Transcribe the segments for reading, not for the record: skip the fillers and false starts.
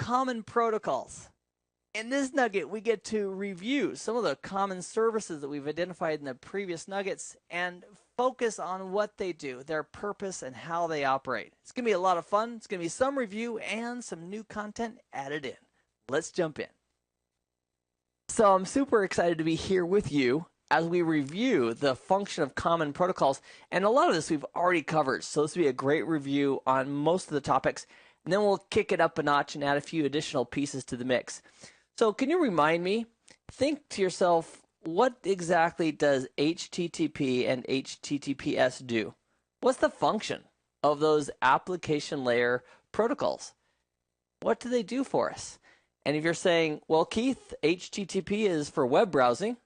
common protocols. In this nugget, we get to review some of the common services that we've identified in the previous nuggets and focus on what they do, their purpose, and how they operate. It's going to be a lot of fun. It's going to be some review and some new content added in. Let's jump in. So I'm super excited to be here with you as we review the function of common protocols. And a lot of this we've already covered, so this will be a great review on most of the topics. And then we'll kick it up a notch and add a few additional pieces to the mix. So can you remind me, think to yourself, what exactly does HTTP and HTTPS do? What's the function of those application layer protocols? What do they do for us? And if you're saying, well, Keith, HTTP is for web browsing,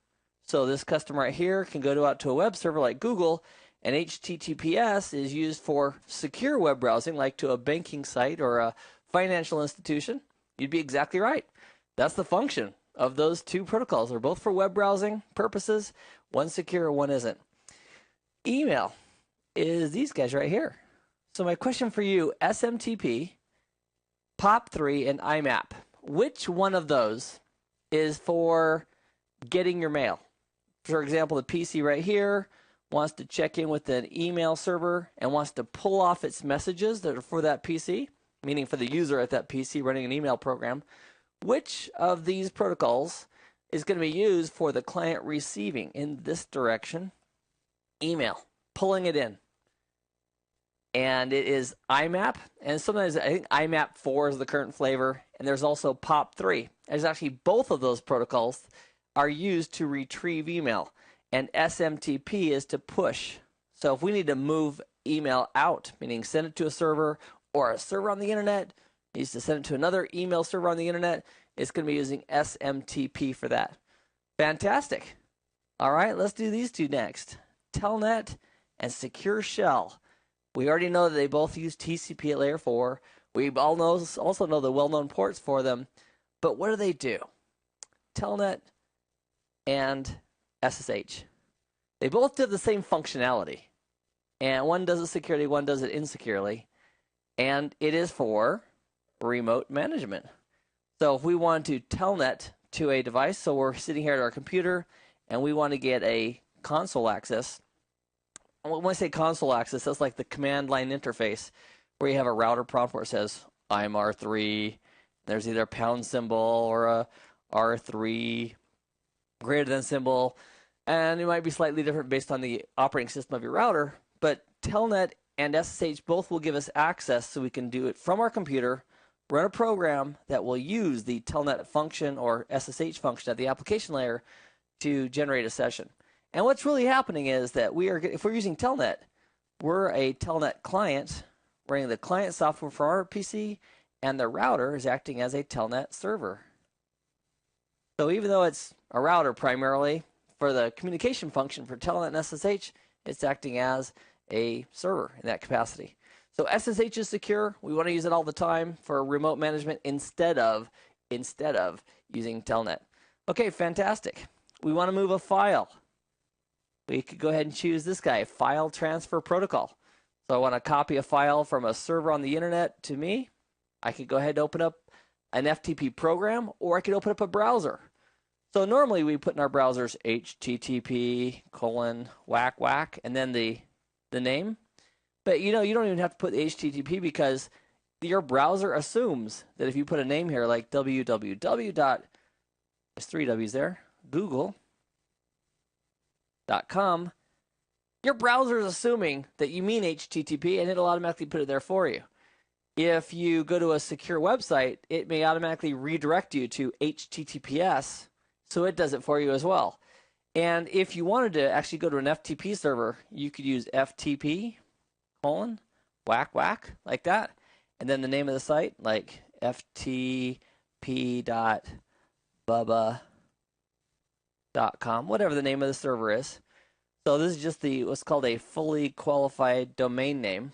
so this customer right here can go out to a web server like Google, and HTTPS is used for secure web browsing, like to a banking site or a financial institution, you'd be exactly right. That's the function of those two protocols. They're both for web browsing purposes. One's secure, one isn't. Email is these guys right here. So my question for you, SMTP, POP3, and IMAP. Which one of those is for getting your mail? For example, the PC right here wants to check in with an email server and wants to pull off its messages that are for that PC, meaning for the user at that PC running an email program. Which of these protocols is going to be used for the client receiving in this direction email, pulling it in? And it is IMAP, and sometimes I think IMAP 4 is the current flavor, and there's also POP3. There's actually both of those protocols are used to retrieve email, and SMTP is to push. So if we need to move email out, meaning send it to a server or a server on the internet, needs to send it to another email server on the internet, it's going to be using SMTP for that. Fantastic. All right, let's do these two next. Telnet and Secure Shell. We already know that they both use TCP at layer 4. We also know the well-known ports for them. But what do they do? Telnet and SSH. They both do the same functionality. And one does it securely, one does it insecurely. And it is for remote management. So if we want to telnet to a device, so we're sitting here at our computer and we want to get a console access. When I say console access, that's like the command line interface where you have a router prompt where it says I'm R3. There's either a pound symbol or a R3 greater than symbol, and it might be slightly different based on the operating system of your router. But Telnet and SSH both will give us access so we can do it from our computer, run a program that will use the Telnet function or SSH function at the application layer to generate a session. And what's really happening is that if we're using Telnet, we're a Telnet client running the client software for our PC, and the router is acting as a Telnet server. So even though it's a router primarily, for the communication function for Telnet and SSH, it's acting as a server in that capacity. So SSH is secure. We want to use it all the time for remote management instead of using Telnet. Okay, fantastic. We want to move a file. We could go ahead and choose this guy, File Transfer Protocol. So I want to copy a file from a server on the internet to me. I could go ahead and open up an FTP program, or I could open up a browser. So normally we put in our browsers HTTP : whack whack and then the name. But you don't even have to put HTTP because your browser assumes that if you put a name here like www. There's 3 W's there, Google.com, your browser is assuming that you mean HTTP and it'll automatically put it there for you. If you go to a secure website, it may automatically redirect you to HTTPS, so it does it for you as well. And if you wanted to actually go to an FTP server, you could use FTP : whack whack, like that, and then the name of the site, like ftp.bubba.com, whatever the name of the server is. So this is just what's called a fully qualified domain name.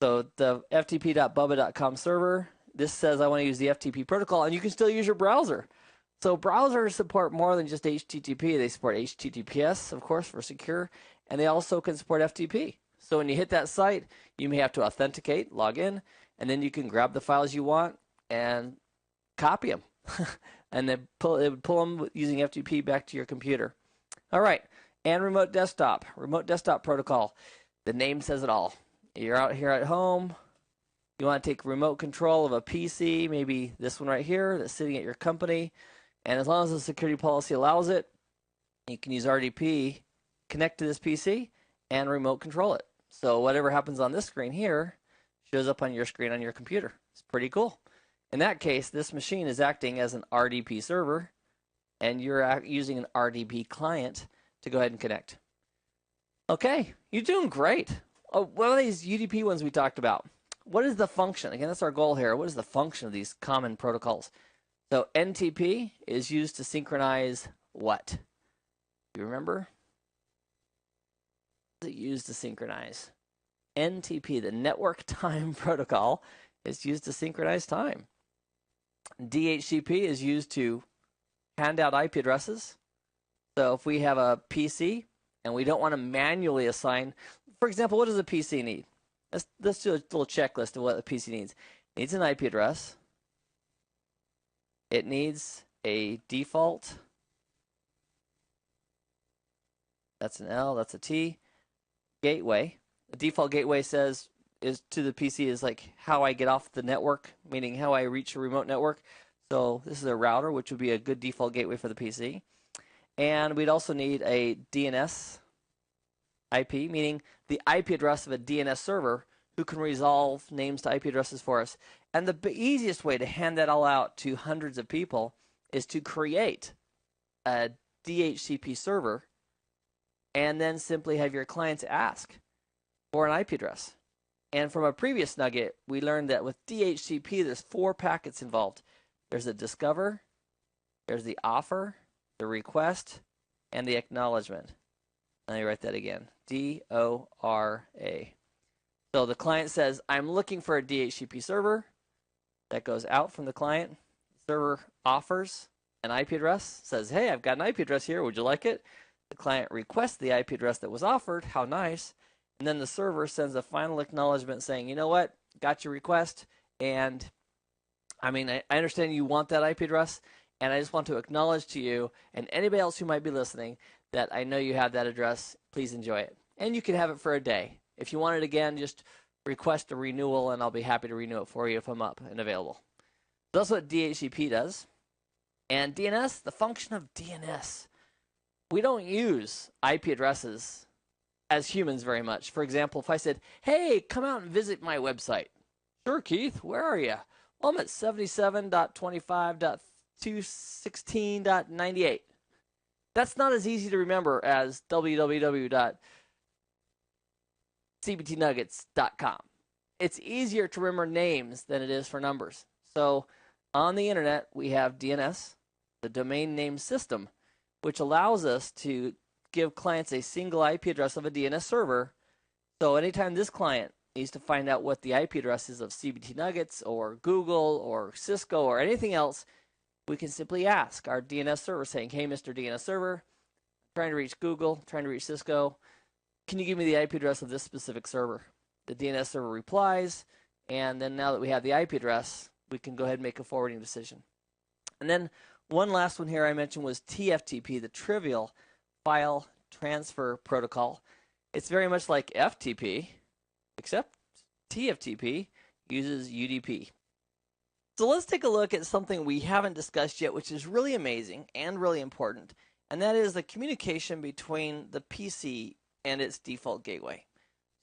So the ftp.bubba.com server, this says I want to use the FTP protocol, and you can still use your browser. So browsers support more than just HTTP. They support HTTPS, of course, for secure, and they also can support FTP. So when you hit that site, you may have to authenticate, log in, and then you can grab the files you want, and copy them. And then it would pull them using FTP back to your computer. All right, and remote desktop protocol. The name says it all. You're out here at home. You want to take remote control of a PC, maybe this one right here that's sitting at your company. And as long as the security policy allows it, you can use RDP, connect to this PC, and remote control it. So whatever happens on this screen here shows up on your screen on your computer. It's pretty cool. In that case, this machine is acting as an RDP server, and you're using an RDP client to go ahead and connect. Okay, you're doing great. Oh, what are these UDP ones we talked about? What is the function? Again, that's our goal here. What is the function of these common protocols? So NTP is used to synchronize what? Do you remember? What is it used to synchronize? NTP, the Network Time Protocol, is used to synchronize time. DHCP is used to hand out IP addresses. So if we have a PC and we don't want to manually assign, for example, what does a PC need? Let's do a little checklist of what a PC needs. It needs an IP address. It needs a default. That's an L, that's a T. Gateway. The default gateway says is to the PC is like how I get off the network, meaning how I reach a remote network. So this is a router, which would be a good default gateway for the PC. And we'd also need a DNS IP, meaning the IP address of a DNS server who can resolve names to IP addresses for us. And the easiest way to hand that all out to hundreds of people is to create a DHCP server and then simply have your clients ask for an IP address. And from a previous nugget, we learned that with DHCP, there's 4 packets involved. There's the discover, there's the offer, the request, and the acknowledgement. Let me write that again. D-O-R-A. So the client says, I'm looking for a DHCP server. That goes out from the client. The server offers an IP address, says, hey, I've got an IP address here. Would you like it? The client requests the IP address that was offered. How nice. And then the server sends a final acknowledgement saying, you know what, got your request, and I understand you want that IP address, and I just want to acknowledge to you and anybody else who might be listening that I know you have that address. Please enjoy it. And you can have it for a day. If you want it again, just request a renewal, and I'll be happy to renew it for you if I'm up and available. That's what DHCP does. And DNS, the function of DNS. We don't use IP addresses as humans very much. For example, if I said, hey, come out and visit my website. Sure, Keith, where are you? Well, I'm at 77.25.216.98. That's not as easy to remember as www.cbtnuggets.com. It's easier to remember names than it is for numbers. So on the internet, we have DNS, the domain name system, which allows us to give clients a single IP address of a DNS server. So anytime this client needs to find out what the IP address is of CBT Nuggets or Google or Cisco or anything else, we can simply ask our DNS server saying, hey, Mr. DNS server, I'm trying to reach Google, trying to reach Cisco. Can you give me the IP address of this specific server? The DNS server replies, and then now that we have the IP address, we can go ahead and make a forwarding decision. And then one last one here I mentioned was TFTP, the Trivial File Transfer Protocol. It's very much like FTP, except TFTP uses UDP. So let's take a look at something we haven't discussed yet, which is really amazing and really important, and that is the communication between the PC and its default gateway.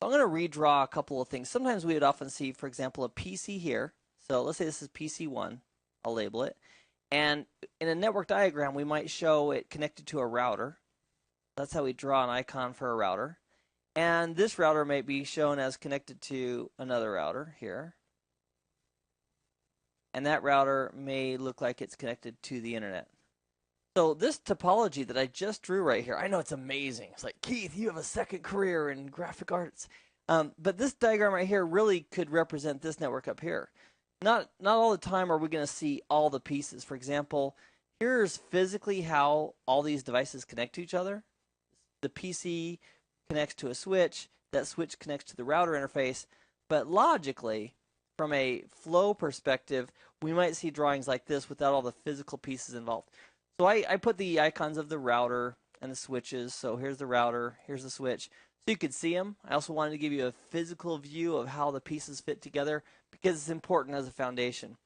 So I'm going to redraw a couple of things. Sometimes we would often see, for example, a PC here. So let's say this is PC1. I'll label it. And in a network diagram, we might show it connected to a router. That's how we draw an icon for a router. And this router may be shown as connected to another router here. And that router may look like it's connected to the internet. So this topology that I just drew right here, I know it's amazing. It's like, Keith, you have a second career in graphic arts. But this diagram right here really could represent this network up here. Not all the time are we going to see all the pieces. For example, here's physically how all these devices connect to each other. The PC connects to a switch. That switch connects to the router interface. But logically, from a flow perspective, we might see drawings like this without all the physical pieces involved. So I put the icons of the router and the switches. So here's the router, here's the switch. So you could see them. I also wanted to give you a physical view of how the pieces fit together because it's important as a foundation.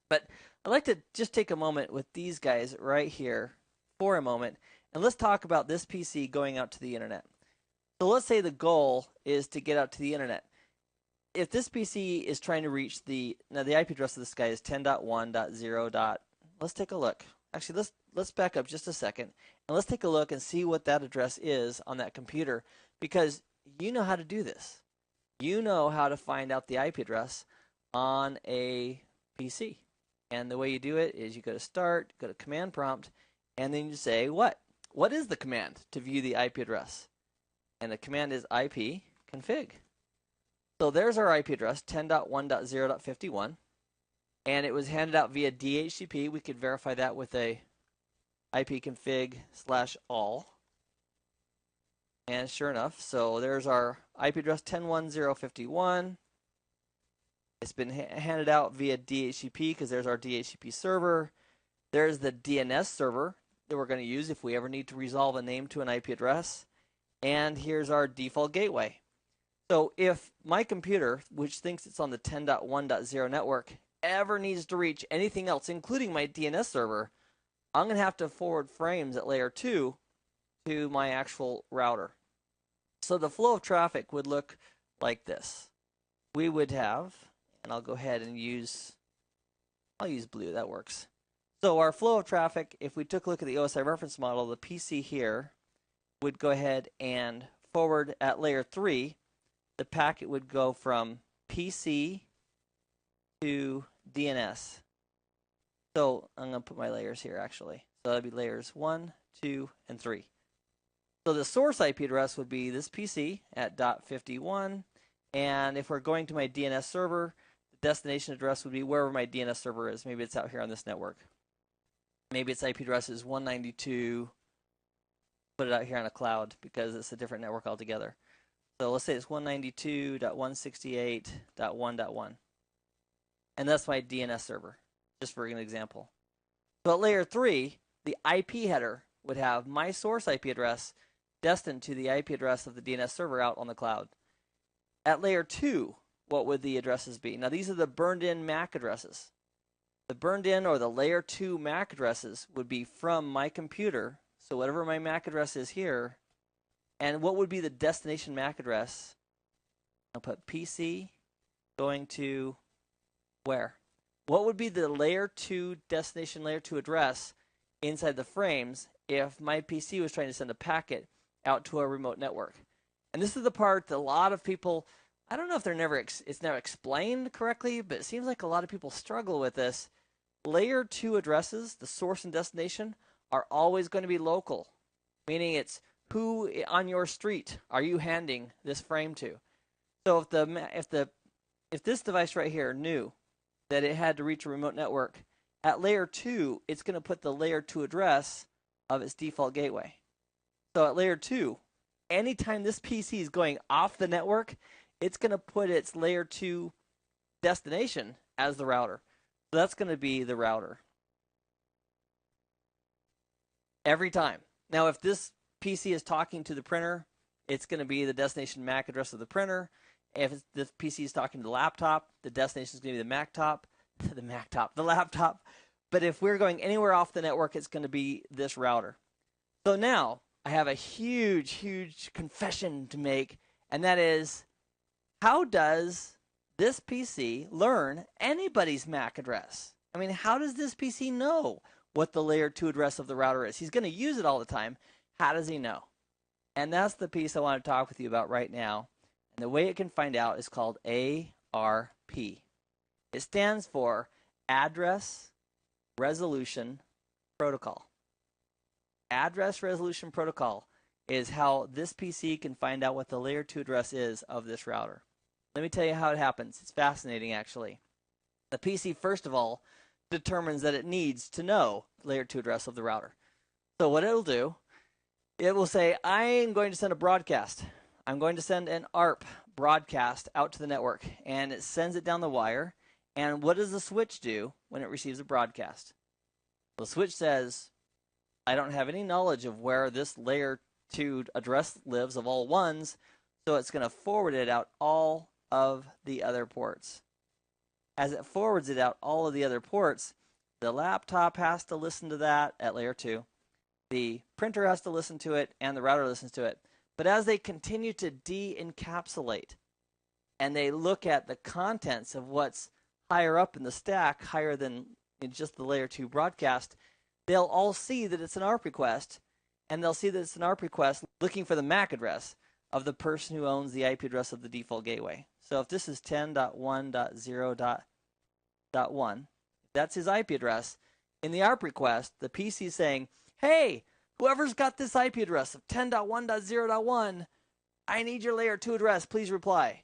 But I'd like to just take a moment with these guys right here for a moment, and let's talk about this PC going out to the internet. So let's say the goal is to get out to the internet. If this PC is trying to reach now the IP address of this guy is 10.1.0. Let's take a look. Actually, let's back up just a second, and let's take a look and see what that address is on that computer, because you know how to do this. You know how to find out the IP address on a PC. And the way you do it is you go to Start, go to Command Prompt, and then you say what? What is the command to view the IP address? And the command is IP config. So there's our IP address, 10.1.0.51, and it was handed out via DHCP. We could verify that with a ipconfig/all. And sure enough, so there's our IP address 10.1.0.51. It's been handed out via DHCP because there's our DHCP server. There's the DNS server that we're going to use if we ever need to resolve a name to an IP address. And here's our default gateway. So if my computer, which thinks it's on the 10.1.0 network, ever needs to reach anything else, including my DNS server, I'm going to have to forward frames at layer 2 to my actual router. So the flow of traffic would look like this. We would have, and I'll go ahead and I'll use blue, that works. So our flow of traffic, if we took a look at the OSI reference model, the PC here would go ahead and forward at layer 3. The packet would go from PC to DNS. So I'm going to put my layers here actually. So that'd be layers 1, 2, and 3. So the source IP address would be this PC at .51. And if we're going to my DNS server, the destination address would be wherever my DNS server is. Maybe it's out here on this network. Maybe its IP address is 192. Put it out here on a cloud because it's a different network altogether. So let's say it's 192.168.1.1. And that's my DNS server, just for an example. So at layer 3, the IP header would have my source IP address destined to the IP address of the DNS server out on the cloud. At layer 2, what would the addresses be? Now these are the burned in MAC addresses. The burned in or the layer 2 MAC addresses would be from my computer. So whatever my MAC address is here, and what would be the destination MAC address? I'll put PC going to where? What would be the layer 2 destination layer 2 address inside the frames if my PC was trying to send a packet out to a remote network? And this is the part that a lot of people, I don't know if it's never explained correctly, but it seems like a lot of people struggle with this. Layer 2 addresses, the source and destination, are always going to be local, meaning it's who on your street are you handing this frame to. So if this device right here knew that it had to reach a remote network, at layer 2, it's going to put the layer 2 address of its default gateway. So at layer 2, anytime this PC is going off the network, it's going to put its layer 2 destination as the router. So that's going to be the router every time. Now, if this PC is talking to the printer, it's going to be the destination MAC address of the printer. If this PC is talking to the laptop, the destination is going to be the laptop. But if we're going anywhere off the network, it's going to be this router. So now I have a huge, huge confession to make, and that is, how does this PC learn anybody's MAC address? I mean, how does this PC know what the layer 2 address of the router is? He's going to use it all the time. How does he know? And that's the piece I want to talk with you about right now. And the way it can find out is called ARP. It stands for Address Resolution Protocol. Address Resolution Protocol is how this PC can find out what the layer 2 address is of this router. Let me tell you how it happens. It's fascinating, actually. The PC, first of all, determines that it needs to know the layer 2 address of the router. So what it'll do, it will say, I'm going to send a broadcast. I'm going to send an ARP broadcast out to the network, and it sends it down the wire. And what does the switch do when it receives a broadcast? The switch says, I don't have any knowledge of where this layer 2 address lives of all ones, so it's going to forward it out all of the other ports. As it forwards it out all of the other ports, the laptop has to listen to that at layer 2. The printer has to listen to it, and the router listens to it. But as they continue to de-encapsulate and they look at the contents of what's higher up in the stack, higher than just the layer 2 broadcast, they'll all see that it's an ARP request, and they'll see that it's an ARP request looking for the MAC address of the person who owns the IP address of the default gateway. So if this is 10.1.0.1, that's his IP address. In the ARP request, the PC is saying, hey, whoever's got this IP address of 10.1.0.1, I need your layer 2 address, please reply.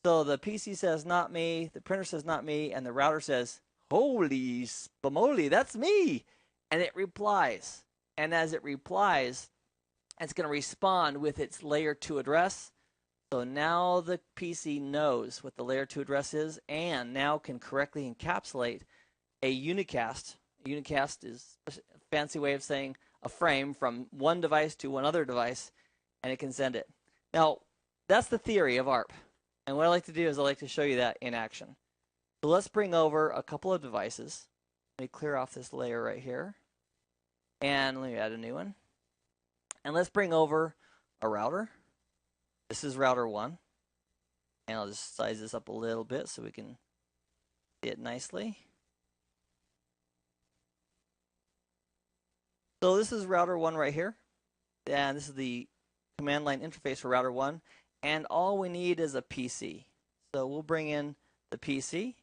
So the PC says, not me, the printer says, not me, and the router says, holy spamoli, that's me. And it replies. And as it replies, it's going to respond with its layer 2 address. So now the PC knows what the layer 2 address is and now can correctly encapsulate a unicast. A unicast is a fancy way of saying a frame from one device to one other device, and it can send it. Now, that's the theory of ARP. And what I like to do is I like to show you that in action. So let's bring over a couple of devices. Let me clear off this layer right here. And let me add a new one. And let's bring over a router. This is router 1. And I'll just size this up a little bit so we can see it nicely. So this is router 1 right here. And this is the command line interface for router 1. And all we need is a PC. So we'll bring in the PC.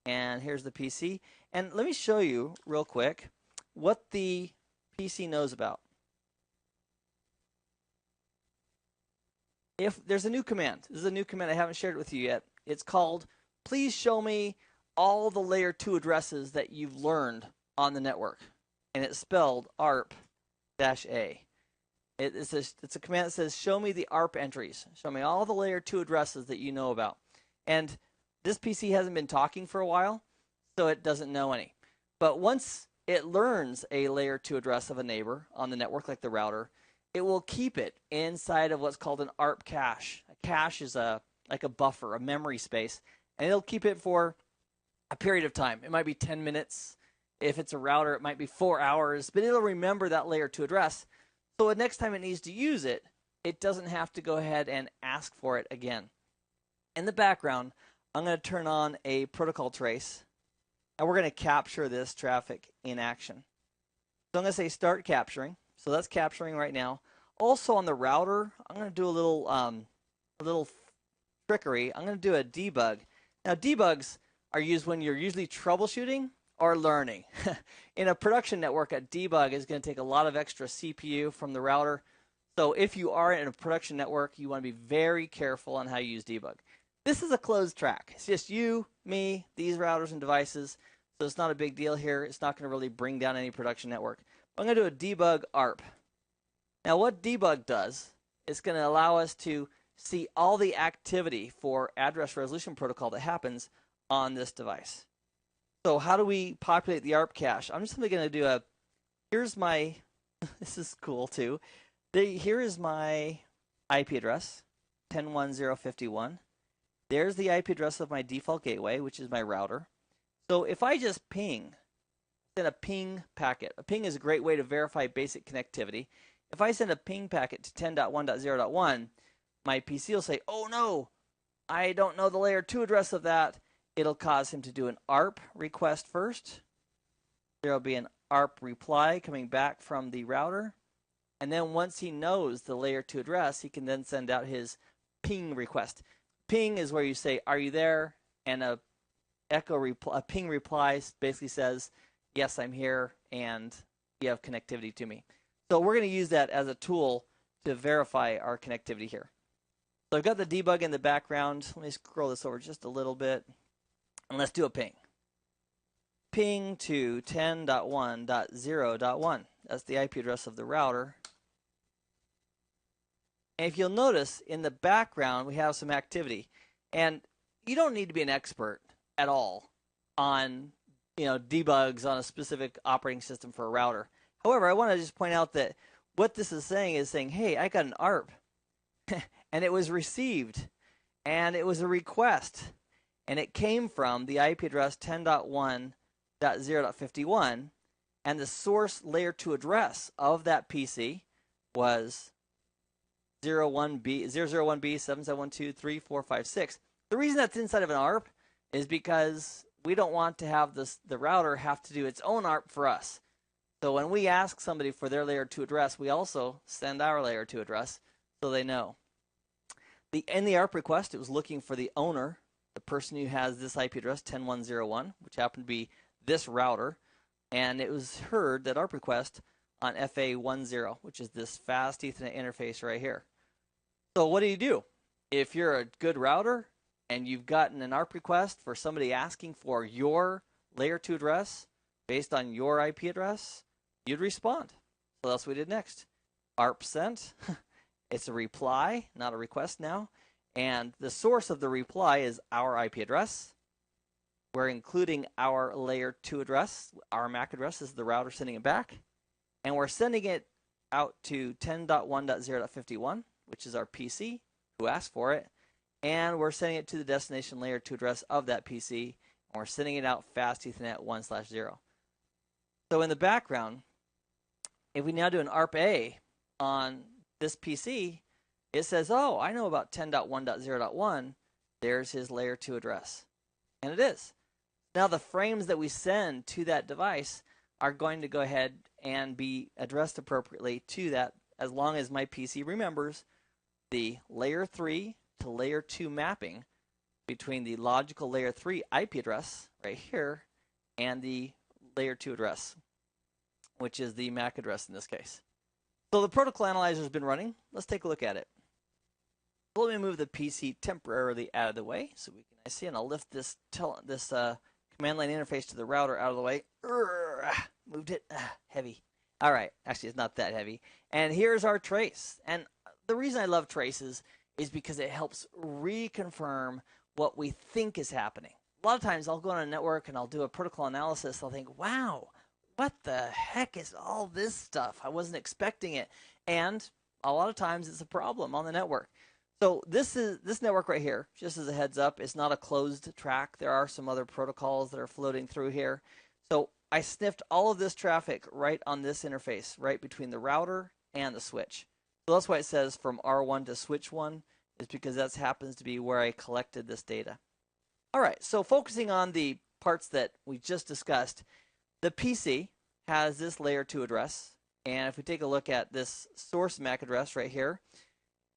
And here's the PC. And let me show you real quick what the PC knows about. If there's a new command, this is a new command I haven't shared it with you yet. It's called, please show me all the layer 2 addresses that you've learned on the network. And it's spelled ARP-A. It's a command that says, show me the ARP entries. Show me all the layer 2 addresses that you know about. And this PC hasn't been talking for a while, so it doesn't know any. But once it learns a layer 2 address of a neighbor on the network, like the router, it will keep it inside of what's called an ARP cache. A cache is like a buffer, a memory space, and it'll keep it for a period of time. It might be 10 minutes. If it's a router, it might be 4 hours, but it'll remember that layer 2 address. So the next time it needs to use it, it doesn't have to go ahead and ask for it again. In the background, I'm going to turn on a protocol trace, and we're going to capture this traffic in action. So I'm going to say start capturing. So that's capturing right now. Also on the router, I'm going to do a little trickery. I'm going to do a debug. Now debugs are used when you're usually troubleshooting or learning. In a production network, a debug is going to take a lot of extra CPU from the router. So if you are in a production network, you want to be very careful on how you use debug. This is a closed track. It's just you, me, these routers and devices. So it's not a big deal here. It's not going to really bring down any production network. I'm going to do a debug ARP. Now what debug does, it's going to allow us to see all the activity for address resolution protocol that happens on this device. So how do we populate the ARP cache? I'm just simply going to do here's my, this is cool too. Here is my IP address, 10.1.0.51. There's the IP address of my default gateway, which is my router. So if I just ping, send a ping packet. A ping is a great way to verify basic connectivity. If I send a ping packet to 10.1.0.1, my PC will say, oh no, I don't know the layer 2 address of that. It'll cause him to do an ARP request first. There will be an ARP reply coming back from the router. And then once he knows the layer 2 address, he can then send out his ping request. Ping is where you say, are you there? And a ping reply basically says, yes, I'm here, and you have connectivity to me. So we're going to use that as a tool to verify our connectivity here. So I've got the debug in the background. Let me scroll this over just a little bit. And let's do a ping. Ping to 10.1.0.1. That's the IP address of the router. And if you'll notice in the background, we have some activity. And you don't need to be an expert at all on, debugs on a specific operating system for a router. However, I want to just point out that what this is saying, hey, I got an ARP and it was received and it was a request and it came from the IP address 10.1.0.51 and the source layer 2 address of that PC was 001B 771234556. The reason that's inside of an ARP is because we don't want to have the router have to do its own ARP for us. So when we ask somebody for their layer 2 address, we also send our layer 2 address so they know. In the ARP request, it was looking for the owner, the person who has this IP address 10.1.0.1, which happened to be this router, and it was heard that ARP request on FA10, which is this fast Ethernet interface right here. So what do? If you're a good router and you've gotten an ARP request for somebody asking for your layer 2 address based on your IP address, you'd respond. So that's what we did next. ARP sent. It's a reply, not a request now. And the source of the reply is our IP address. We're including our layer 2 address. Our MAC address is the router sending it back. And we're sending it out to 10.1.0.51, which is our PC who asked for it. And we're sending it to the destination layer 2 address of that PC. And we're sending it out fast Ethernet 1/0. So in the background, if we now do an ARP-A on this PC, it says, oh, I know about 10.1.0.1. There's his layer 2 address. And it is. Now the frames that we send to that device are going to go ahead and be addressed appropriately to that, as long as my PC remembers the layer 3 to layer 2 mapping between the logical layer 3 IP address right here and the layer 2 address, which is the MAC address in this case. So the protocol analyzer has been running. Let's take a look at it. So let me move the PC temporarily out of the way so we can see, and I'll lift this command line interface to the router out of the way. Moved it. Heavy. All right. Actually, it's not that heavy. And here's our trace. And the reason I love traces is because it helps reconfirm what we think is happening. A lot of times I'll go on a network and I'll do a protocol analysis. I'll think, wow, what the heck is all this stuff? I wasn't expecting it. And a lot of times it's a problem on the network. So this network right here, just as a heads up, is not a closed track. There are some other protocols that are floating through here. So I sniffed all of this traffic right on this interface, right between the router and the switch. So that's why it says from R1 to switch 1, is because that happens to be where I collected this data. All right, so focusing on the parts that we just discussed, the PC has this layer 2 address. And if we take a look at this source MAC address right here,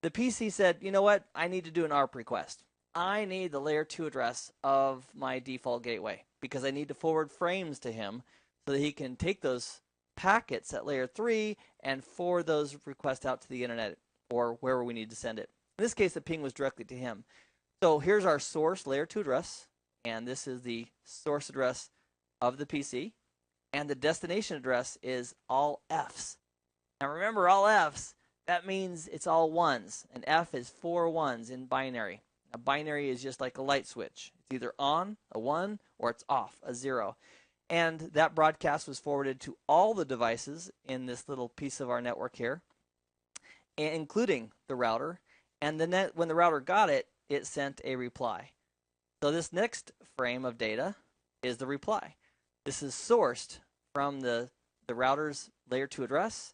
the PC said, you know what, I need to do an ARP request. I need the layer 2 address of my default gateway because I need to forward frames to him so that he can take those packets at layer 3 and forward those requests out to the internet or wherever we need to send it. In this case, the ping was directly to him. So here's our source layer 2 address, and this is the source address of the PC, and the destination address is all Fs. Now remember, all Fs, that means it's all ones, and F is 4 ones in binary. A binary is just like a light switch. It's either on, a 1, or it's off, a 0. And that broadcast was forwarded to all the devices in this little piece of our network here, including the router. And when the router got it, it sent a reply. So this next frame of data is the reply. This is sourced from the router's layer 2 address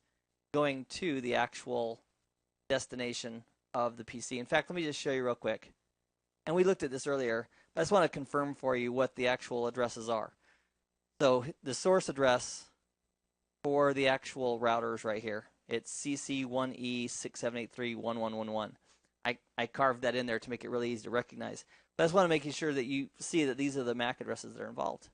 going to the actual destination of the PC. In fact, let me just show you real quick. And we looked at this earlier. I just want to confirm for you what the actual addresses are. So the source address for the actual routers right here, it's CC1E67831111. I carved that in there to make it really easy to recognize. But I just want to make sure that you see that these are the MAC addresses that are involved.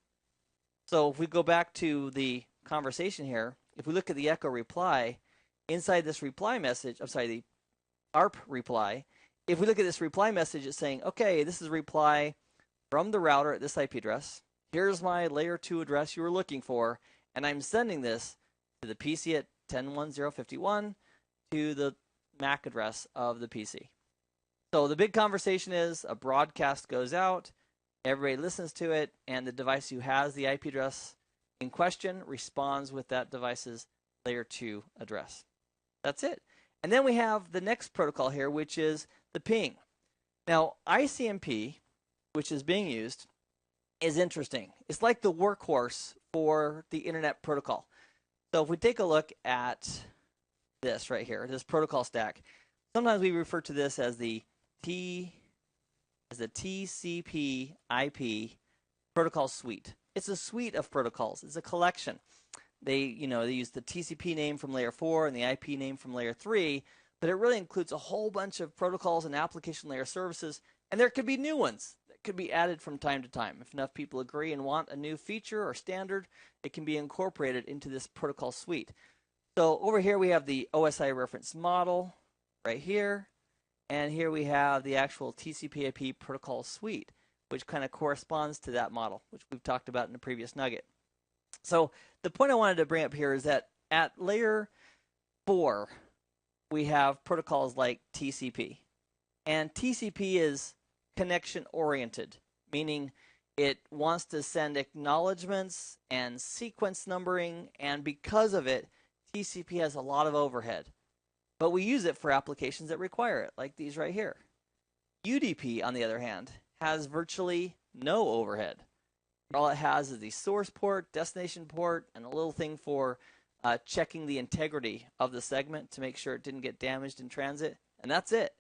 So if we go back to the conversation here, if we look at the echo reply, inside this reply message, the ARP reply, if we look at this reply message, it's saying, okay, this is a reply from the router at this IP address. Here's my layer 2 address you were looking for, and I'm sending this to the PC at 10.1.0.51, to the MAC address of the PC. So the big conversation is a broadcast goes out, everybody listens to it, and the device who has the IP address in question responds with that device's layer 2 address. That's it. And then we have the next protocol here, which is the ping. Now, ICMP, which is being used, is interesting. It's like the workhorse for the internet protocol. So if we take a look at this right here, this protocol stack, sometimes we refer to this as the TCP IP protocol suite. It's a suite of protocols. It's a collection. They use the TCP name from layer 4 and the IP name from layer 3, but it really includes a whole bunch of protocols and application layer services, and there could be new ones that could be added from time to time. If enough people agree and want a new feature or standard, it can be incorporated into this protocol suite. So over here we have the OSI reference model right here, and here we have the actual TCP/IP protocol suite, which kind of corresponds to that model, which we've talked about in the previous nugget. So the point I wanted to bring up here is that at layer 4, we have protocols like TCP. And TCP is connection oriented, meaning it wants to send acknowledgments and sequence numbering, and because of it, TCP has a lot of overhead. But we use it for applications that require it, like these right here. UDP, on the other hand, has virtually no overhead. All it has is the source port, destination port, and a little thing for checking the integrity of the segment to make sure it didn't get damaged in transit, and that's it.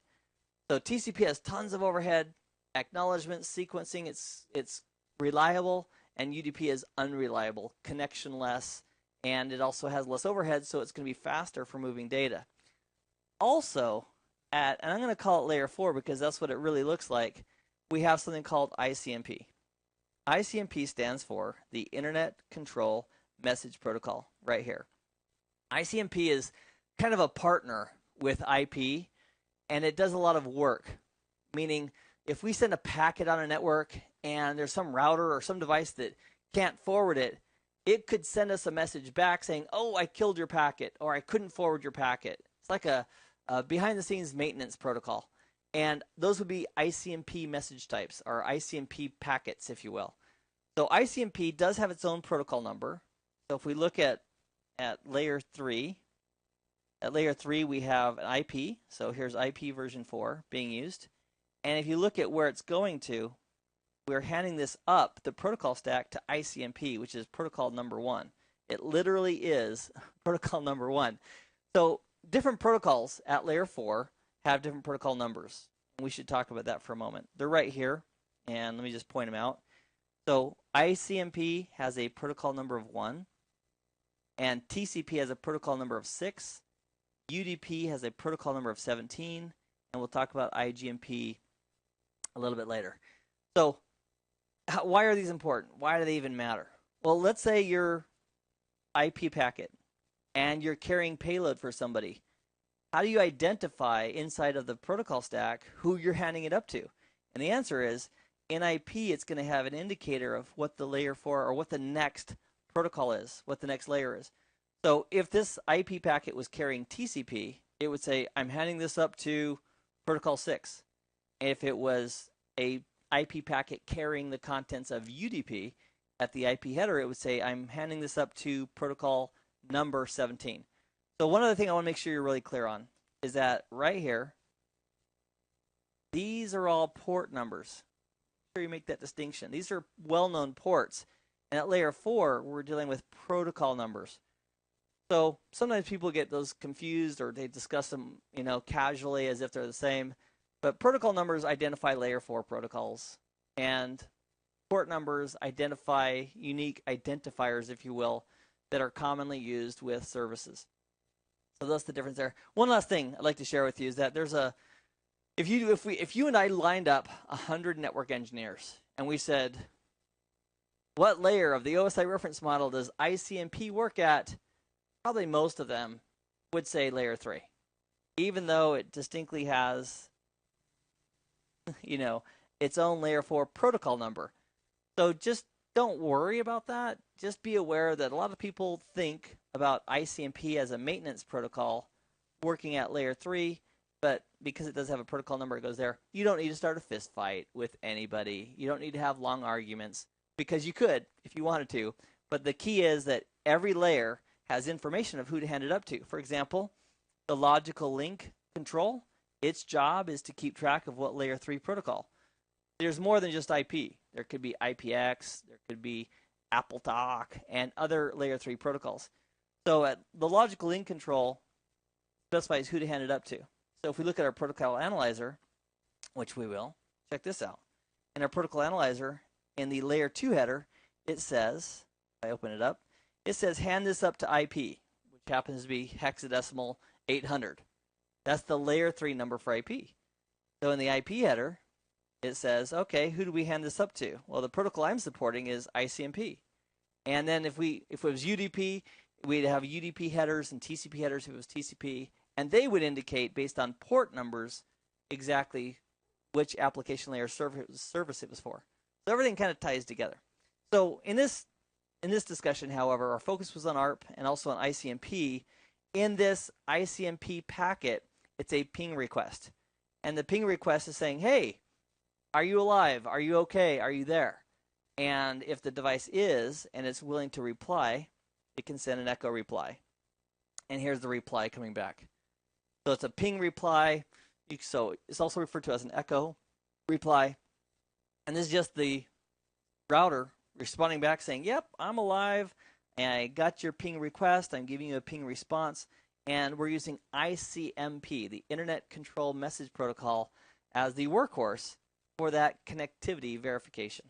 So TCP has tons of overhead, acknowledgement, sequencing, it's reliable, and UDP is unreliable, connectionless, and it also has less overhead, so it's going to be faster for moving data. Also, and I'm going to call it layer 4 because that's what it really looks like, we have something called ICMP. ICMP stands for the Internet Control Message Protocol right here. ICMP is kind of a partner with IP, and it does a lot of work, meaning if we send a packet on a network and there's some router or some device that can't forward it, it could send us a message back saying, oh, I killed your packet, or I couldn't forward your packet. It's like a behind-the-scenes maintenance protocol. And those would be ICMP message types, or ICMP packets, if you will. So ICMP does have its own protocol number. So if we look at layer 3, at layer 3 we have an IP. So here's IP version 4 being used. And if you look at where it's going to, we're handing this up the protocol stack to ICMP, which is protocol number 1. It literally is protocol number 1. So different protocols at layer 4 have different protocol numbers. We should talk about that for a moment. They're right here, and let me just point them out. So ICMP has a protocol number of 1, and TCP has a protocol number of 6. UDP has a protocol number of 17, and we'll talk about IGMP a little bit later. So why are these important? Why do they even matter? Well, let's say your IP packet and you're carrying payload for somebody. How do you identify inside of the protocol stack who you're handing it up to? And the answer is, in IP, it's going to have an indicator of what the layer 4 or what the next protocol is, what the next layer is. So if this IP packet was carrying TCP, it would say, I'm handing this up to protocol 6. If it was a IP packet carrying the contents of UDP at the IP header, it would say, I'm handing this up to protocol number 17. So one other thing I want to make sure you're really clear on is that right here, these are all port numbers. Make sure you make that distinction. These are well-known ports. And at layer 4, we're dealing with protocol numbers. So sometimes people get those confused, or they discuss them, casually as if they're the same. But protocol numbers identify layer 4 protocols, and port numbers identify unique identifiers, if you will, that are commonly used with services. So that's the difference there. One last thing I'd like to share with you is that there's if you and I lined up 100 network engineers and we said, what layer of the OSI reference model does ICMP work at? Probably most of them would say layer 3, even though it distinctly has, its own layer 4 protocol number. So just don't worry about that. Just be aware that a lot of people think about ICMP as a maintenance protocol working at layer 3, but because it does have a protocol number, it goes there. You don't need to start a fist fight with anybody. You don't need to have long arguments, because you could if you wanted to. But the key is that every layer has information of who to hand it up to. For example, the logical link control, its job is to keep track of what layer 3 protocol. There's more than just IP. There could be IPX, there could be AppleTalk, and other layer 3 protocols. So the logical link control specifies who to hand it up to. So if we look at our protocol analyzer, which we will, check this out. In our protocol analyzer, in the layer 2 header, it says, if I open it up, it says hand this up to IP, which happens to be hexadecimal 800. That's the layer 3 number for IP. So in the IP header, it says, okay, who do we hand this up to? Well, the protocol I'm supporting is ICMP. And then if it was UDP, we'd have UDP headers and TCP headers if it was TCP, and they would indicate based on port numbers exactly which application layer service it was for. So everything kind of ties together. So in this discussion, however, our focus was on ARP and also on ICMP. In this ICMP packet, it's a ping request. And the ping request is saying, hey, are you alive? Are you okay? Are you there? And if the device is, and it's willing to reply, it can send an echo reply. And here's the reply coming back. So it's a ping reply. So it's also referred to as an echo reply. And this is just the router responding back saying, yep, I'm alive. And I got your ping request. I'm giving you a ping response. And we're using ICMP, the Internet Control Message Protocol, as the workhorse for that connectivity verification.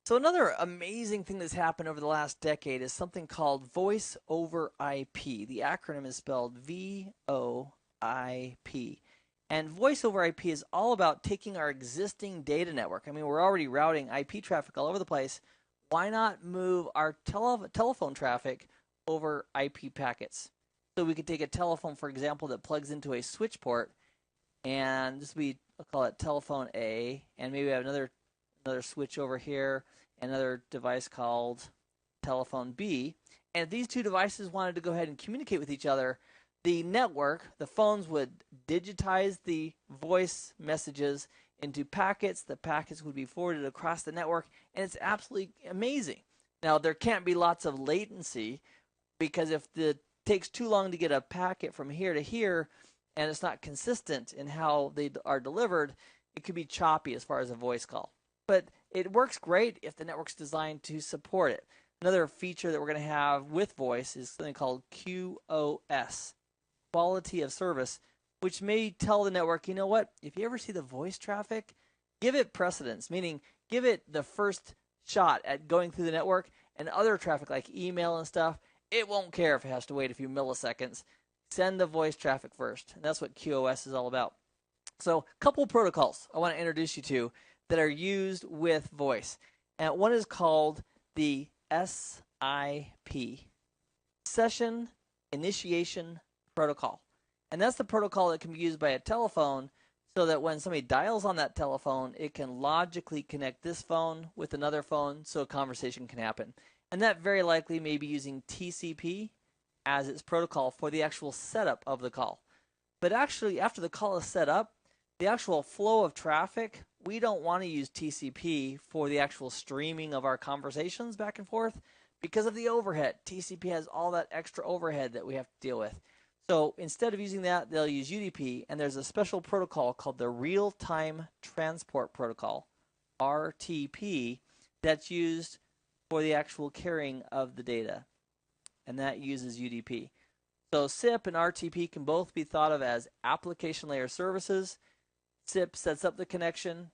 So another amazing thing that's happened over the last decade is something called Voice over IP. The acronym is spelled VoIP. And Voice over IP is all about taking our existing data network. I mean, we're already routing IP traffic all over the place. Why not move our telephone traffic over IP packets? So we could take a telephone, for example, that plugs into a switch port, and this would be, I'll call it telephone A, and maybe we have another switch over here, another device called telephone B. And if these two devices wanted to go ahead and communicate with each other, the network, the phones would digitize the voice messages into packets. The packets would be forwarded across the network, and it's absolutely amazing. Now, there can't be lots of latency, because if it takes too long to get a packet from here to here, and it's not consistent in how they are delivered, it could be choppy as far as a voice call. But it works great if the network's designed to support it. Another feature that we're going to have with voice is something called QoS, quality of service, which may tell the network, you know what, if you ever see the voice traffic, give it precedence, meaning give it the first shot at going through the network, and other traffic like email and stuff, it won't care if it has to wait a few milliseconds. Send the voice traffic first, and that's what QoS is all about. So a couple protocols I want to introduce you to that are used with voice. And one is called the SIP, Session Initiation Protocol. And that's the protocol that can be used by a telephone, so that when somebody dials on that telephone, it can logically connect this phone with another phone so a conversation can happen. And that very likely may be using TCP as its protocol for the actual setup of the call. But actually, after the call is set up, the actual flow of traffic, we don't want to use TCP for the actual streaming of our conversations back and forth because of the overhead. TCP has all that extra overhead that we have to deal with. So instead of using that, they'll use UDP, and there's a special protocol called the Real-Time Transport Protocol, RTP, that's used for the actual carrying of the data, and that uses UDP. So SIP and RTP can both be thought of as application layer services. SIP sets up the connection,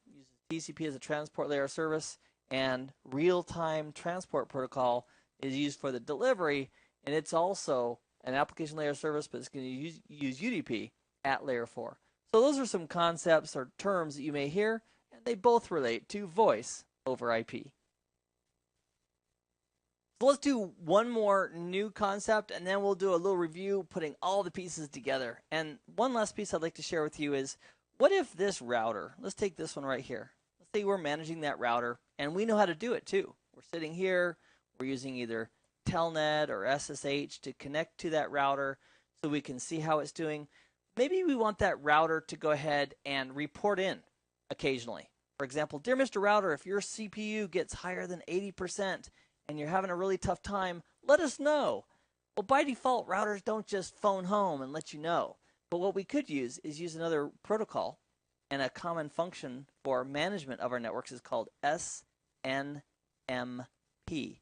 uses TCP as a transport layer service, and real-time transport protocol is used for the delivery, and it's also an application layer service, but it's going to use UDP at layer 4. So those are some concepts or terms that you may hear, and they both relate to voice over IP. So let's do one more new concept, and then we'll do a little review, putting all the pieces together. And one last piece I'd like to share with you is, what if this router, let's take this one right here. Let's say we're managing that router, and we know how to do it too. We're sitting here, we're using either Telnet or SSH to connect to that router so we can see how it's doing. maybe we want that router to go ahead and report in occasionally. For example, dear Mr. Router, if your CPU gets higher than 80% and you're having a really tough time, let us know. Well, by default, routers don't just phone home and let you know. But what we could use is use another protocol, and a common function for management of our networks is called SNMP. It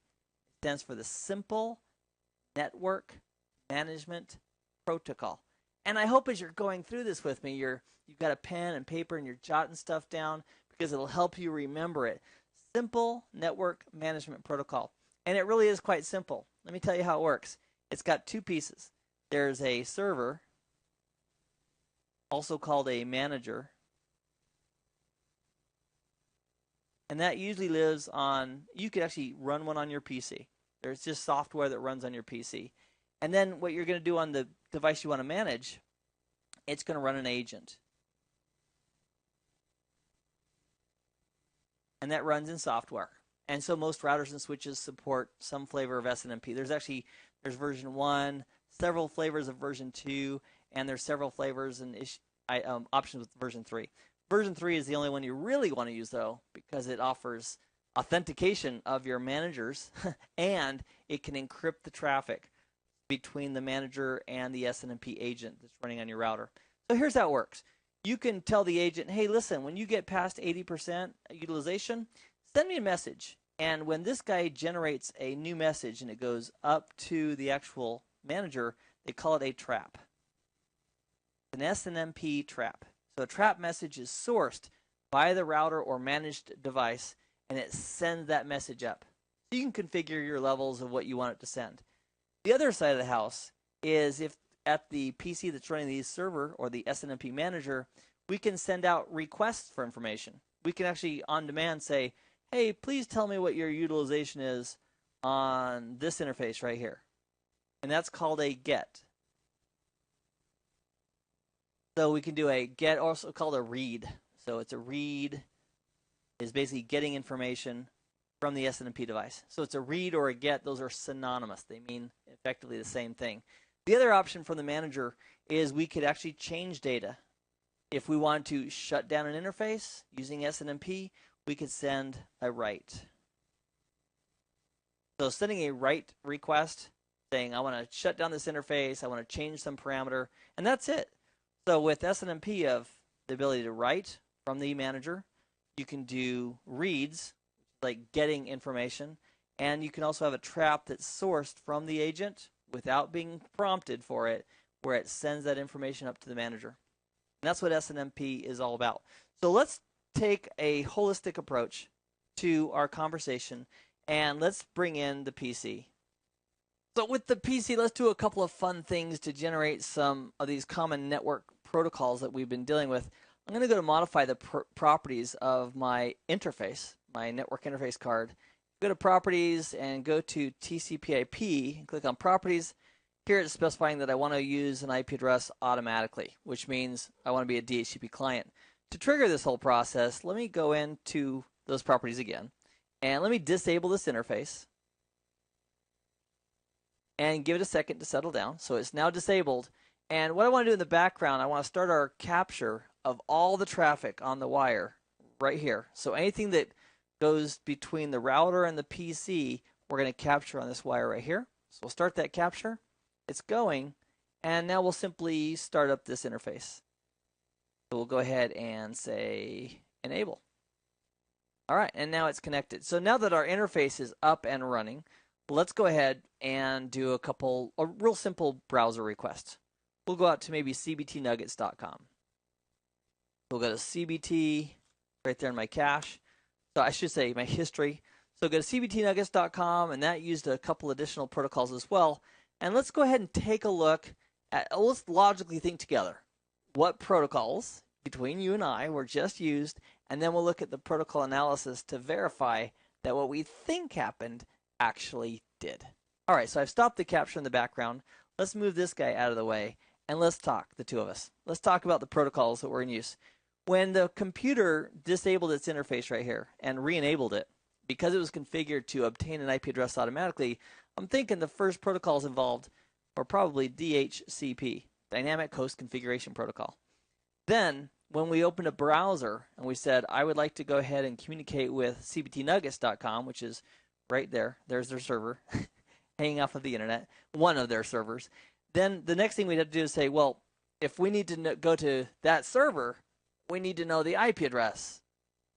stands for the Simple Network Management Protocol. And I hope as you're going through this with me, you've got a pen and paper and you're jotting stuff down because it'll help you remember it. Simple Network Management Protocol. And it really is quite simple. Let me tell you how it works. It's got two pieces. There's a server, also called a manager, and that usually lives on, you could actually run one on your PC. There's just software that runs on your PC. And then what you're going to do on the device you want to manage, it's going to run an agent. And that runs in software. And so most routers and switches support some flavor of SNMP. There's version 1, several flavors of version 2, and there's several flavors and options with version 3. Version 3 is the only one you really want to use, though, because it offers authentication of your managers and it can encrypt the traffic between the manager and the SNMP agent that's running on your router. So here's how it works. You can tell the agent, hey, listen, when you get past 80% utilization, send me a message. And when this guy generates a new message and it goes up to the actual manager, they call it a trap. An SNMP trap. So a trap message is sourced by the router or managed device, and it sends that message up. So you can configure your levels of what you want it to send. The other side of the house is if at the PC that's running the server or the SNMP manager, we can send out requests for information. We can actually on demand say, hey, please tell me what your utilization is on this interface right here. And that's called a get. So we can do a get, also called a read. So it's a read is basically getting information from the SNMP device. So it's a read or a get. Those are synonymous. They mean effectively the same thing. The other option from the manager is we could actually change data. If we want to shut down an interface using SNMP, we could send a write. So sending a write request saying, I want to shut down this interface, I want to change some parameter, and that's it. So with SNMP of the ability to write from the manager, you can do reads, like getting information, and you can also have a trap that's sourced from the agent without being prompted for it, where it sends that information up to the manager. And that's what SNMP is all about. So let's take a holistic approach to our conversation, and let's bring in the PC. So with the PC, let's do a couple of fun things to generate some of these common network protocols that we've been dealing with. I'm going to go to modify the properties of my interface, my network interface card. Go to properties and go to TCP/IP and click on properties. Here it's specifying that I want to use an IP address automatically, which means I want to be a DHCP client. To trigger this whole process, let me go into those properties again, and let me disable this interface and give it a second to settle down. So it's now disabled. And what I want to do in the background, I want to start our capture of all the traffic on the wire right here. So anything that goes between the router and the PC, we're going to capture on this wire right here. So we'll start that capture. It's going, and now we'll simply start up this interface. So we'll go ahead and say enable. All right, and now it's connected. So now that our interface is up and running, let's go ahead and do a real simple browser request. We'll go out to maybe cbtnuggets.com. We'll go to CBT right there in my cache. So I should say my history. So go to cbtnuggets.com, and that used a couple additional protocols as well. And let's go ahead and take a look at, let's logically think together. What protocols between you and I were just used, and then we'll look at the protocol analysis to verify that what we think happened actually did. All right, so I've stopped the capture in the background. Let's move this guy out of the way, and let's talk, the two of us. Let's talk about the protocols that were in use. When the computer disabled its interface right here and re-enabled it, because it was configured to obtain an IP address automatically, I'm thinking the first protocols involved were probably DHCP. Dynamic Host Configuration Protocol. Then, when we opened a browser and we said, I would like to go ahead and communicate with cbtnuggets.com, which is right there. There's their server hanging off of the internet, one of their servers. Then the next thing we'd have to do is say, well, if we need to go to that server, we need to know the IP address.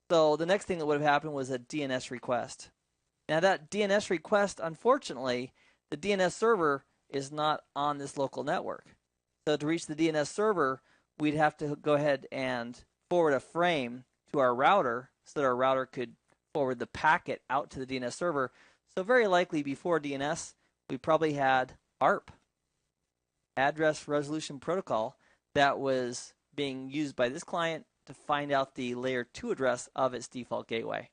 So the next thing that would have happened was a DNS request. Now that DNS request, unfortunately, the DNS server is not on this local network. So to reach the DNS server, we'd have to go ahead and forward a frame to our router so that our router could forward the packet out to the DNS server. So very likely before DNS, we probably had ARP, Address Resolution Protocol, that was being used by this client to find out the layer 2 address of its default gateway.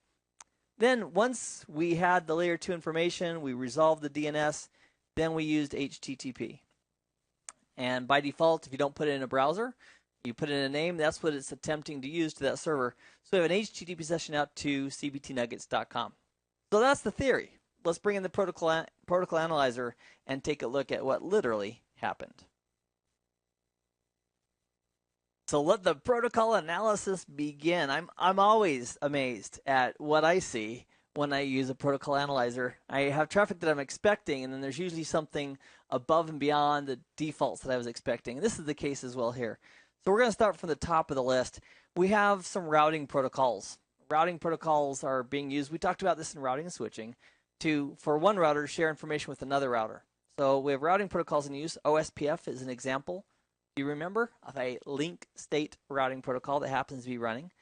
Then once we had the layer 2 information, we resolved the DNS, then we used HTTP. And by default, if you don't put it in a browser, you put in a name, that's what it's attempting to use to that server. So we have an HTTP session out to cbtnuggets.com. So that's the theory. Let's bring in the protocol analyzer and take a look at what literally happened. So let the protocol analysis begin. I'm always amazed at what I see when I use a protocol analyzer. I have traffic that I'm expecting, and then there's usually something above and beyond the defaults that I was expecting. And this is the case as well here. So we're going to start from the top of the list. We have some routing protocols. Routing protocols are being used. We talked about this in routing and switching for one router to share information with another router. So we have routing protocols in use. OSPF is an example, do you remember, of a link state routing protocol that happens to be running.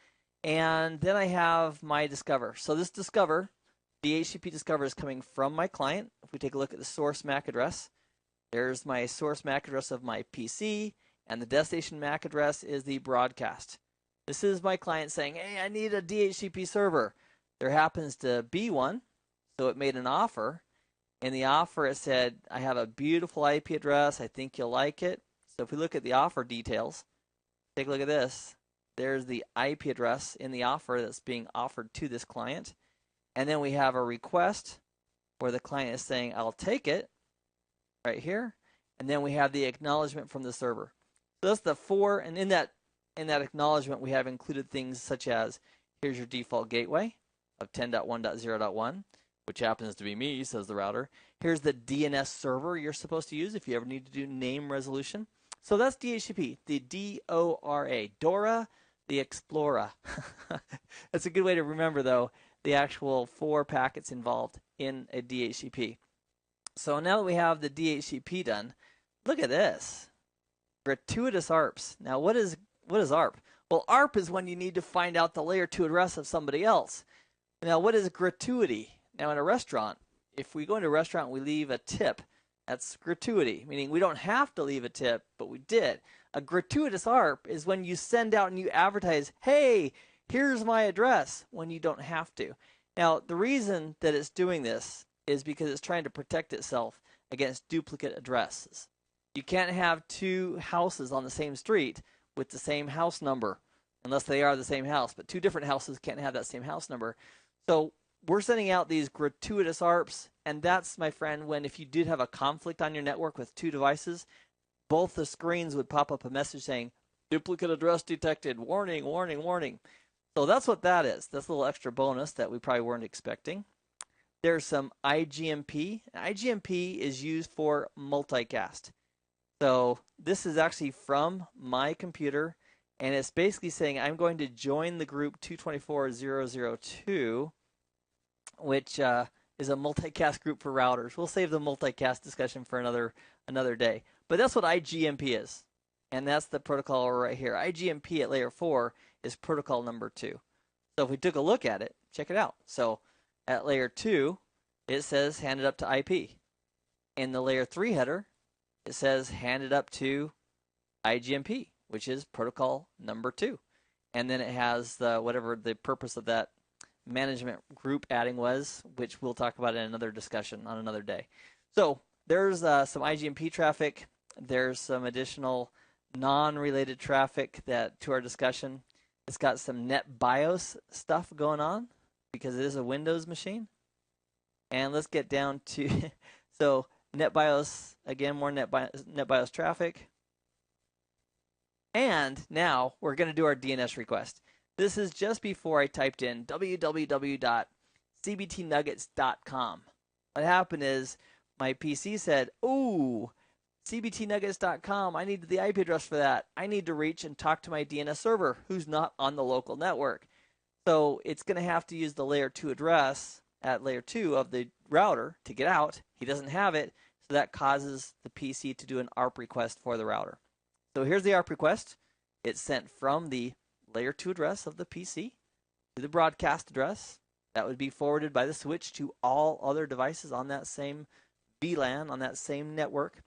And then I have my Discover. So this Discover, DHCP Discover, is coming from my client. If we take a look at the source MAC address, there's my source MAC address of my PC, and the destination MAC address is the broadcast. This is my client saying, hey, I need a DHCP server. There happens to be one, so it made an offer. In the offer, it said, I have a beautiful IP address. I think you'll like it. So if we look at the offer details, take a look at this. There's the IP address in the offer that's being offered to this client. And then we have a request where the client is saying, I'll take it, right here. And then we have the acknowledgement from the server. So that's the 4, and in that acknowledgement, we have included things such as, here's your default gateway of 10.1.0.1, which happens to be me, says the router. Here's the DNS server you're supposed to use if you ever need to do name resolution. So that's DHCP, the D-O-R-A, Dora the Explorer. That's a good way to remember, though, the actual 4 packets involved in a DHCP. So now that we have the DHCP done, look at this. Gratuitous ARPs. Now, what is ARP? Well, ARP is when you need to find out the layer 2 address of somebody else. Now, what is gratuity? Now, in a restaurant, if we go into a restaurant and we leave a tip, that's gratuity, meaning we don't have to leave a tip, but we did. A gratuitous ARP is when you send out and you advertise, hey, here's my address, when you don't have to. Now, the reason that it's doing this is because it's trying to protect itself against duplicate addresses. You can't have 2 houses on the same street with the same house number, unless they are the same house, but 2 different houses can't have that same house number. So we're sending out these gratuitous ARPs, and that's, my friend, when if you did have a conflict on your network with 2 devices, both the screens would pop up a message saying, duplicate address detected, warning, warning, warning. So that's what that is. That's a little extra bonus that we probably weren't expecting. There's some IGMP. IGMP is used for multicast. So this is actually from my computer, and it's basically saying I'm going to join the group 224002, which is a multicast group for routers. We'll save the multicast discussion for another day. But that's what IGMP is, and that's the protocol right here. IGMP at layer 4 is protocol number 2. So if we took a look at it, check it out. So at layer 2, it says hand it up to IP. In the layer 3 header, it says hand it up to IGMP, which is protocol number 2. And then it has whatever the purpose of that management group adding was, which we'll talk about in another discussion on another day. So there's some IGMP traffic. There's some additional non-related traffic to our discussion. It's got some NetBIOS stuff going on because it is a Windows machine. And let's get down to, so NetBIOS, again, more NetBIOS traffic. And now we're going to do our DNS request. This is just before I typed in www.cbtnuggets.com. What happened is my PC said, "Ooh, cbtnuggets.com, I need the IP address for that. I need to reach and talk to my DNS server who's not on the local network." So it's going to have to use the layer 2 address at layer 2 of the router to get out. He doesn't have it, so that causes the PC to do an ARP request for the router. So here's the ARP request. It's sent from the layer 2 address of the PC to the broadcast address. That would be forwarded by the switch to all other devices on that same VLAN, on that same network.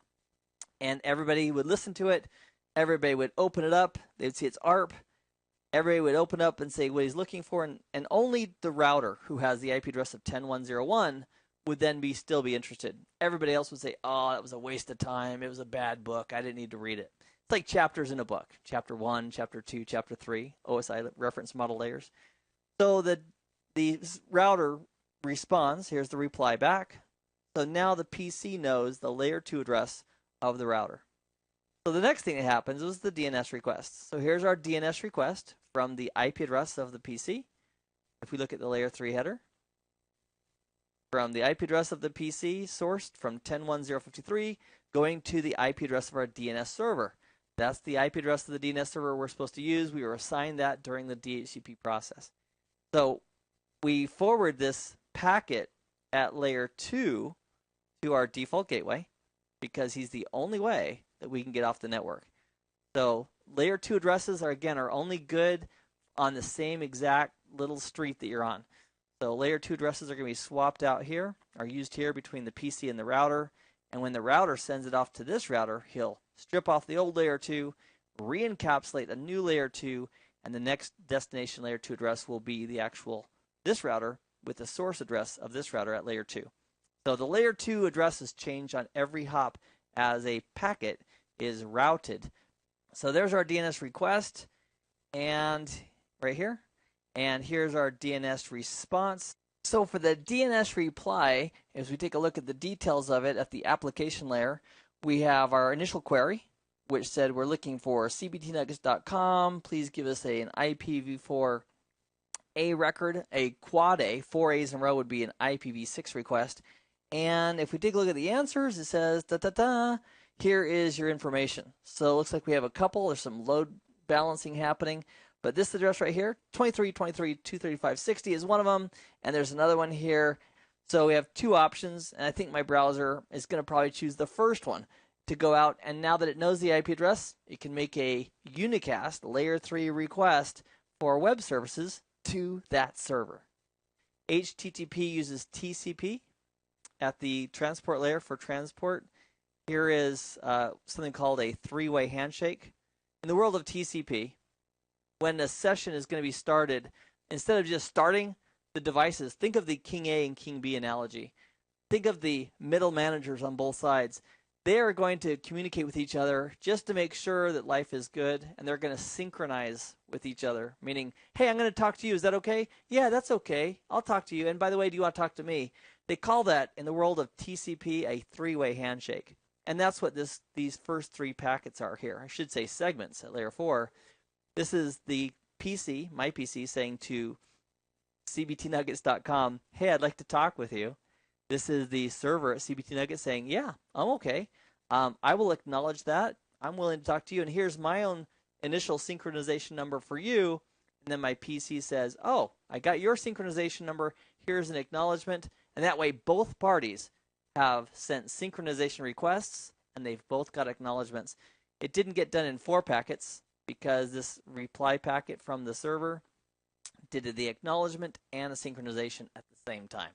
And everybody would listen to it. Everybody would open it up. They'd see it's ARP. Everybody would open up and say what he's looking for, and only the router who has the IP address of 10.1.0.1 would then still be interested. Everybody else would say, "Oh, that was a waste of time. It was a bad book. I didn't need to read it." It's like chapters in a book. Chapter 1, Chapter 2, Chapter 3, OSI reference model layers. So the router responds. Here's the reply back. So now the PC knows the layer 2 address of the router. So the next thing that happens is the DNS request. So here's our DNS request from the IP address of the PC. If we look at the layer 3 header, from the IP address of the PC sourced from 10.1.0.53 going to the IP address of our DNS server. That's the IP address of the DNS server we're supposed to use. We were assigned that during the DHCP process. So we forward this packet at layer 2 to our default gateway because he's the only way that we can get off the network. So layer 2 addresses are only good on the same exact little street that you're on. So layer 2 addresses are going to be swapped out here, are used here between the PC and the router. And when the router sends it off to this router, he'll strip off the old layer 2, re-encapsulate a new layer 2, and the next destination layer 2 address will be the actual this router with the source address of this router at layer 2. So the layer 2 addresses change on every hop as a packet is routed. So there's our DNS request, and right here, and here's our DNS response. So for the DNS reply, as we take a look at the details of it at the application layer, we have our initial query, which said we're looking for cbtnuggets.com. Please give us an IPv4 A record, a quad A, 4 A's in a row would be an IPv6 request. And if we take a look at the answers, it says, here is your information. So it looks like we have a couple. There's some load balancing happening. But this address right here, 23.23.235.60 is one of them. And there's another one here. So we have two options. And I think my browser is going to probably choose the first one to go out. And now that it knows the IP address, it can make a unicast layer 3 request for web services to that server. HTTP uses TCP at the transport layer for transport. Here is something called a three-way handshake. In the world of TCP, when a session is going to be started, instead of just starting the devices, think of the King A and King B analogy. Think of the middle managers on both sides. They are going to communicate with each other just to make sure that life is good, and they're going to synchronize with each other, meaning, hey, I'm going to talk to you. Is that okay? Yeah, that's okay. I'll talk to you. And by the way, do you want to talk to me? They call that, in the world of TCP, a three-way handshake. And that's what these first three packets are here. I should say segments at layer 4. This is the PC, my PC, saying to cbtnuggets.com, hey, I'd like to talk with you. This is the server at cbtnuggets saying, yeah, I'm okay. I will acknowledge that. I'm willing to talk to you. And here's my own initial synchronization number for you. And then my PC says, oh, I got your synchronization number. Here's an acknowledgement. And that way both parties have sent synchronization requests, and they've both got acknowledgments. It didn't get done in 4 packets because this reply packet from the server did the acknowledgement and the synchronization at the same time.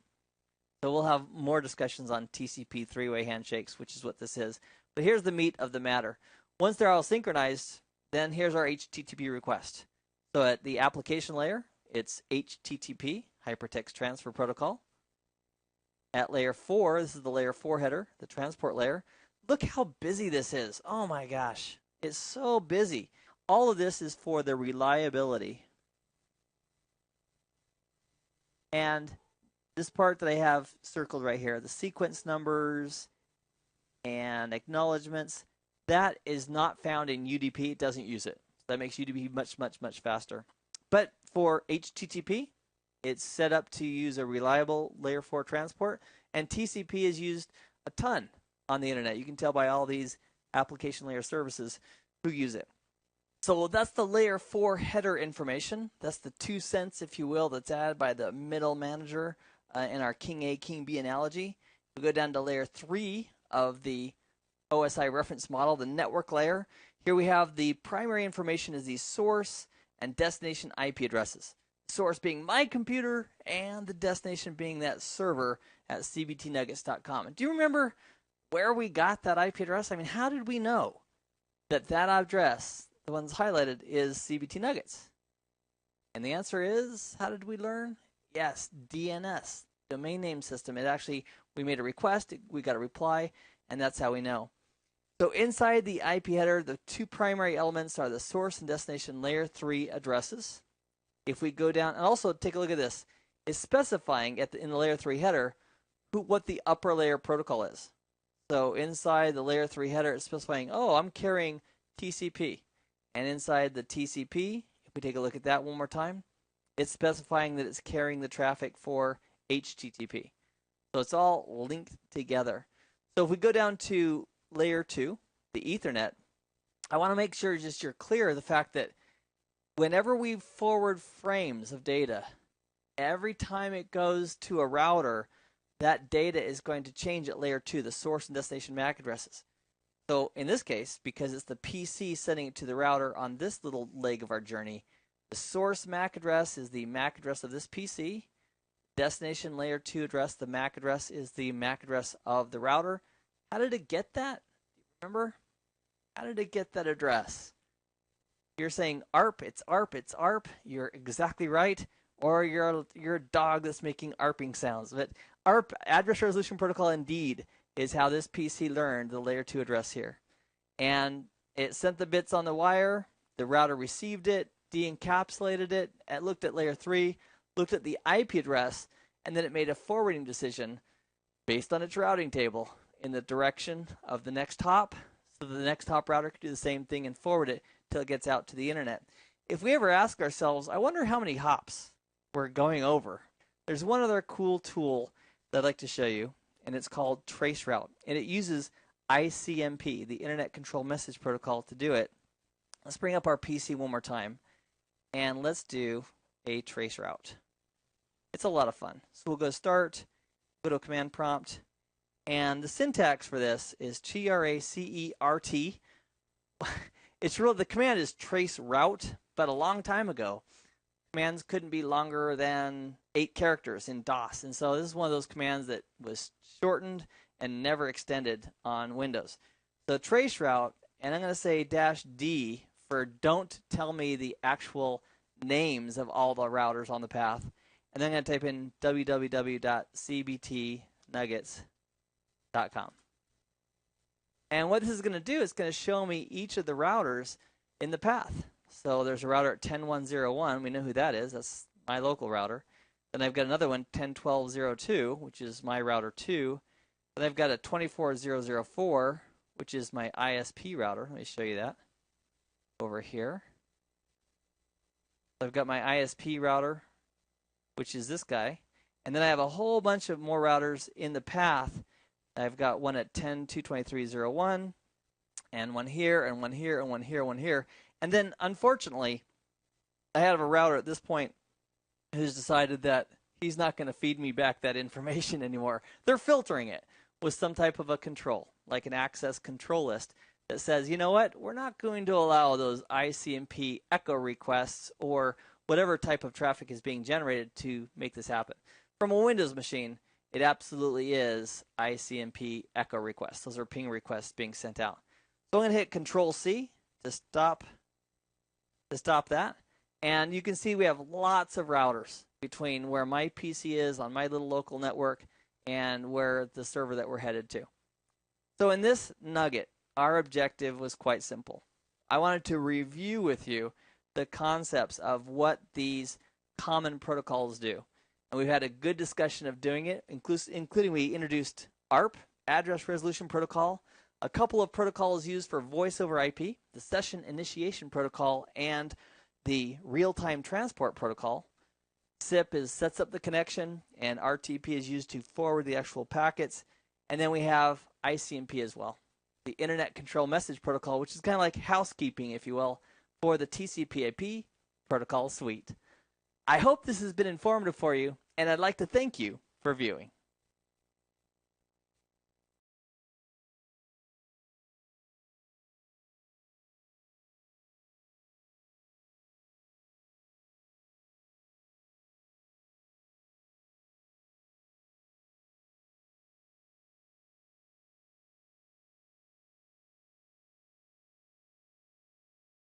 So we'll have more discussions on TCP three-way handshakes, which is what this is. But here's the meat of the matter. Once they're all synchronized, then here's our HTTP request. So at the application layer, it's HTTP, Hypertext Transfer Protocol. At layer 4, this is the layer 4 header, the transport layer. Look how busy this is. Oh my gosh, it's so busy. All of this is for the reliability. And this part that I have circled right here, the sequence numbers and acknowledgments, That is not found in UDP. It doesn't use it. So that makes UDP much, much, much faster. But for HTTP, it's set up to use a reliable layer 4 transport, and TCP is used a ton on the internet. You can tell by all these application layer services who use it. So that's the layer 4 header information. That's the 2 cents, if you will, that's added by the middle manager in our King A, King B analogy. We go down to layer 3 of the OSI reference model, the network layer. Here we have the primary information is the source and destination IP addresses. Source being my computer and the destination being that server at cbtnuggets.com. And do you remember where we got that IP address? I mean, how did we know that that address, the ones highlighted, is CBT Nuggets? And the answer is, how did we learn? Yes, DNS, domain name system. It actually, we made a request, we got a reply, and that's how we know. So inside the IP header, the 2 primary elements are the source and destination layer 3 addresses. If we go down, and also take a look at this, it's specifying in the layer 3 header what the upper layer protocol is. So inside the layer 3 header, it's specifying, oh, I'm carrying TCP. And inside the TCP, if we take a look at that one more time, it's specifying that it's carrying the traffic for HTTP. So it's all linked together. So if we go down to layer 2, the Ethernet, I want to make sure you're clear of the fact that whenever we forward frames of data, every time it goes to a router, that data is going to change at layer 2, the source and destination MAC addresses. So in this case, because it's the PC sending it to the router on this little leg of our journey, the source MAC address is the MAC address of this PC. Destination layer 2 address, the MAC address, is the MAC address of the router. How did it get that? Remember? How did it get that address? You're saying ARP, it's ARP, it's ARP. You're exactly right. Or you're a dog that's making ARPing sounds. But ARP, Address Resolution Protocol, indeed, is how this PC learned the layer 2 address here. And it sent the bits on the wire. The router received it, de-encapsulated it, it looked at layer 3, looked at the IP address, and then it made a forwarding decision based on its routing table in the direction of the next hop, so the next hop router could do the same thing and forward it till it gets out to the internet. If we ever ask ourselves, I wonder how many hops we're going over, there's one other cool tool that I'd like to show you, and it's called Traceroute, and it uses ICMP, the Internet Control Message Protocol, to do it. Let's bring up our PC one more time, and let's do a traceroute. It's a lot of fun. So we'll go start, go to command prompt, and the syntax for this is TRACERT. It's real. The command is traceroute, but a long time ago, commands couldn't be longer than 8 characters in DOS, and so this is one of those commands that was shortened and never extended on Windows. So traceroute, and I'm going to say -D for don't tell me the actual names of all the routers on the path, and then I'm going to type in www.cbtnuggets.com. And what this is going to do is going to show me each of the routers in the path. So there's a router at 10101. We know who that is. That's my local router. Then I've got another one, 101202, which is my router 2. Then I've got a 24004, which is my ISP router. Let me show you that over here. So I've got my ISP router, which is this guy. And then I have a whole bunch of more routers in the path. I've got one at 1022301, and one here, and one here, and one here, one here. And then, unfortunately, I have a router at this point who's decided that he's not going to feed me back that information anymore. They're filtering it with some type of a control, like an access control list that says, you know what, we're not going to allow those ICMP echo requests or whatever type of traffic is being generated to make this happen. From a Windows machine, it absolutely is ICMP echo requests. Those are ping requests being sent out. So I'm going to hit Control-C to stop that. And you can see we have lots of routers between where my PC is on my little local network and where the server that we're headed to. So in this nugget, our objective was quite simple. I wanted to review with you the concepts of what these common protocols do. And we've had a good discussion of doing it, including we introduced ARP, Address Resolution Protocol, A couple of protocols used for voice over IP, the session initiation protocol and the real-time transport protocol. SIP sets up the connection, and RTP is used to forward the actual packets. And then we have ICMP as well, the Internet Control Message Protocol, which is kind of like housekeeping, if you will, for the TCP/IP protocol suite. I hope this has been informative for you, and I'd like to thank you for viewing.